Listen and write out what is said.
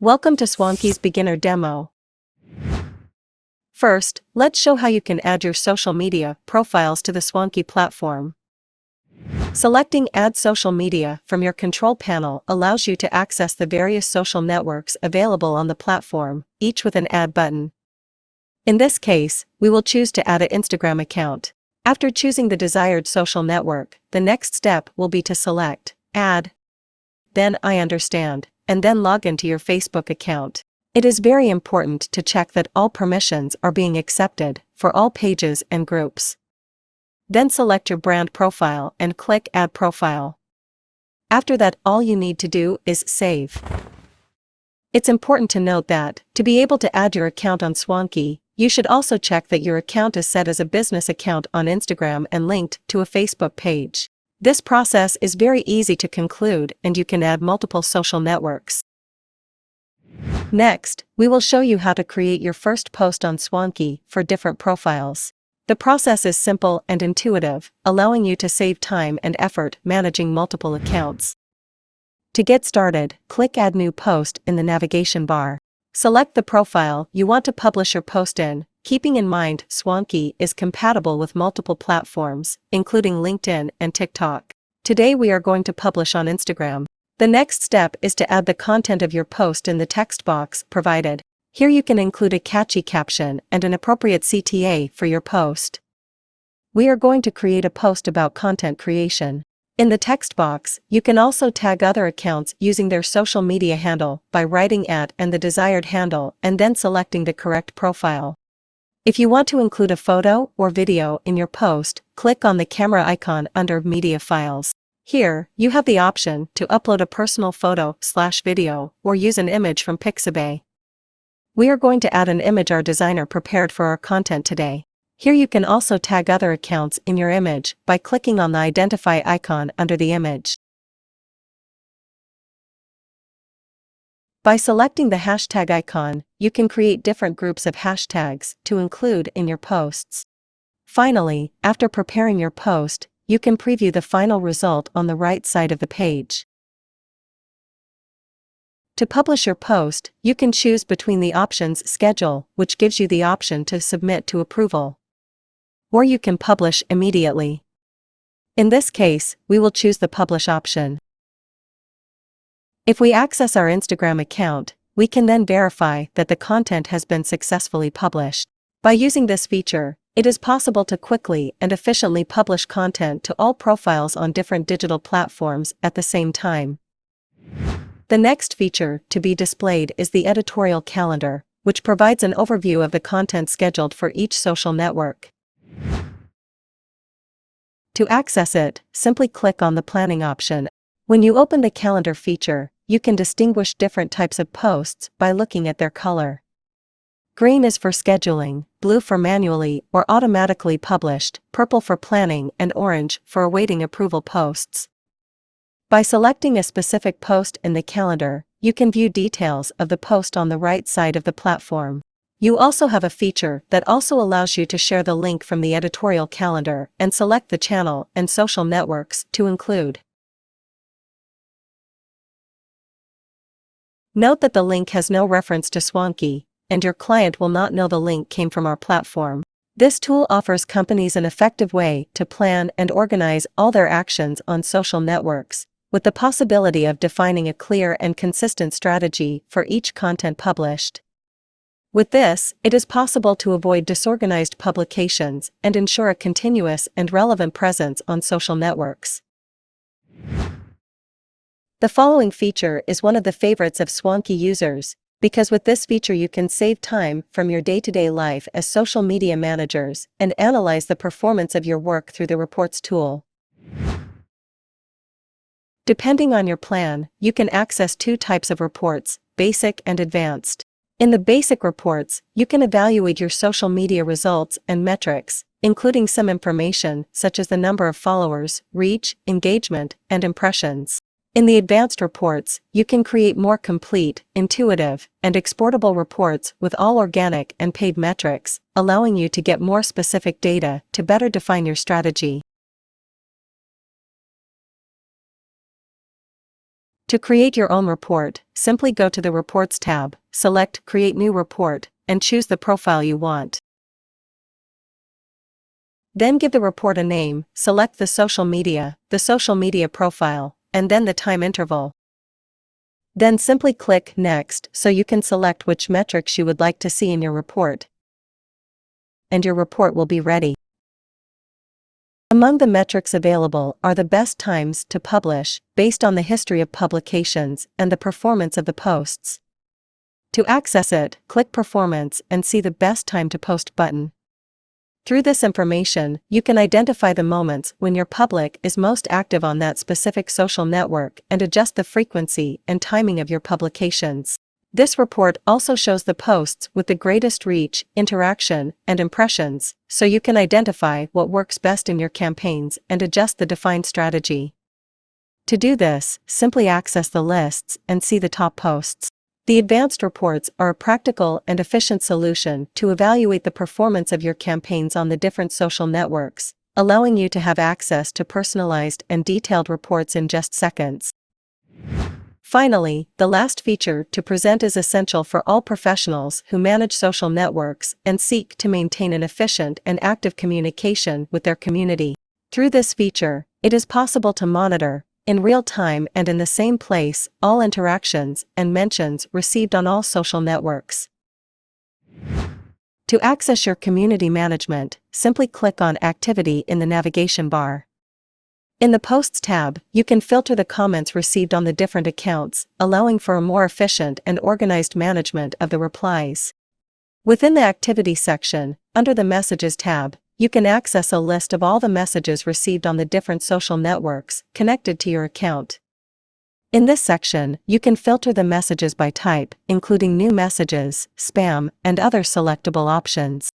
Welcome to Swonkie's beginner demo. First, let's show how you can add your social media profiles to the Swonkie platform. Selecting Add Social Media from your control panel allows you to access the various social networks available on the platform, each with an Add button. In this case, we will choose to add an Instagram account. After choosing the desired social network, the next step will be to select Add, then I understand, and then log into your Facebook account. It is very important to check that all permissions are being accepted for all pages and groups. Then select your brand profile and click Add Profile. After that, all you need to do is save. It's important to note that, to be able to add your account on Swonkie, you should also check that your account is set as a business account on Instagram and linked to a Facebook page. This process is very easy to conclude, and you can add multiple social networks. Next, we will show you how to create your first post on Swonkie for different profiles. The process is simple and intuitive, allowing you to save time and effort managing multiple accounts. To get started, click Add New Post in the navigation bar. Select the profile you want to publish your post in, keeping in mind Swonkie is compatible with multiple platforms, including LinkedIn and TikTok. Today we are going to publish on Instagram. The next step is to add the content of your post in the text box provided. Here you can include a catchy caption and an appropriate CTA for your post. We are going to create a post about content creation. In the text box, you can also tag other accounts using their social media handle by writing @ and the desired handle and then selecting the correct profile. If you want to include a photo or video in your post, click on the camera icon under Media Files. Here, you have the option to upload a personal photo/video or use an image from Pixabay. We are going to add an image our designer prepared for our content today. Here you can also tag other accounts in your image by clicking on the Identify icon under the image. By selecting the hashtag icon, you can create different groups of hashtags to include in your posts. Finally, after preparing your post, you can preview the final result on the right side of the page. To publish your post, you can choose between the options Schedule, which gives you the option to submit to approval, or you can publish immediately. In this case, we will choose the Publish option. If we access our Instagram account, we can then verify that the content has been successfully published. By using this feature, it is possible to quickly and efficiently publish content to all profiles on different digital platforms at the same time. The next feature to be displayed is the Editorial calendar, which provides an overview of the content scheduled for each social network. To access it, simply click on the Planning option. When you open the calendar feature, you can distinguish different types of posts by looking at their color. Green is for scheduling, blue for manually or automatically published, purple for planning, and orange for awaiting approval posts. By selecting a specific post in the calendar, you can view details of the post on the right side of the platform. You also have a feature that also allows you to share the link from the Editorial calendar and select the channel and social networks to include. Note that the link has no reference to Swonkie, and your client will not know the link came from our platform. This tool offers companies an effective way to plan and organize all their actions on social networks, with the possibility of defining a clear and consistent strategy for each content published. With this, it is possible to avoid disorganized publications and ensure a continuous and relevant presence on social networks. The following feature is one of the favorites of Swonkie users, because with this feature you can save time from your day-to-day life as social media managers and analyze the performance of your work through the Reports tool. Depending on your plan, you can access two types of reports, Basic and Advanced. In the Basic reports, you can evaluate your social media results and metrics, including some information such as the number of followers, reach, engagement, and impressions. In the Advanced reports, you can create more complete, intuitive, and exportable reports with all organic and paid metrics, allowing you to get more specific data to better define your strategy. To create your own report, simply go to the Reports tab, select Create New Report, and choose the profile you want. Then give the report a name, select the social media profile, and then the time interval. Then simply click Next so you can select which metrics you would like to see in your report. And your report will be ready. Among the metrics available are the best times to publish, based on the history of publications and the performance of the posts. To access it, click Performance and see the Best Time to Post button. Through this information, you can identify the moments when your public is most active on that specific social network and adjust the frequency and timing of your publications. This report also shows the posts with the greatest reach, interaction, and impressions, so you can identify what works best in your campaigns and adjust the defined strategy. To do this, simply access the lists and see the top posts. The advanced reports are a practical and efficient solution to evaluate the performance of your campaigns on the different social networks, allowing you to have access to personalized and detailed reports in just seconds. Finally, the last feature to present is essential for all professionals who manage social networks and seek to maintain an efficient and active communication with their community. Through this feature, it is possible to monitor, in real time and in the same place, all interactions and mentions received on all social networks. To access your community management, simply click on Activity in the navigation bar. In the Posts tab, you can filter the comments received on the different accounts, allowing for a more efficient and organized management of the replies. Within the Activity section, under the Messages tab, you can access a list of all the messages received on the different social networks connected to your account. In this section, you can filter the messages by type, including new messages, spam, and other selectable options.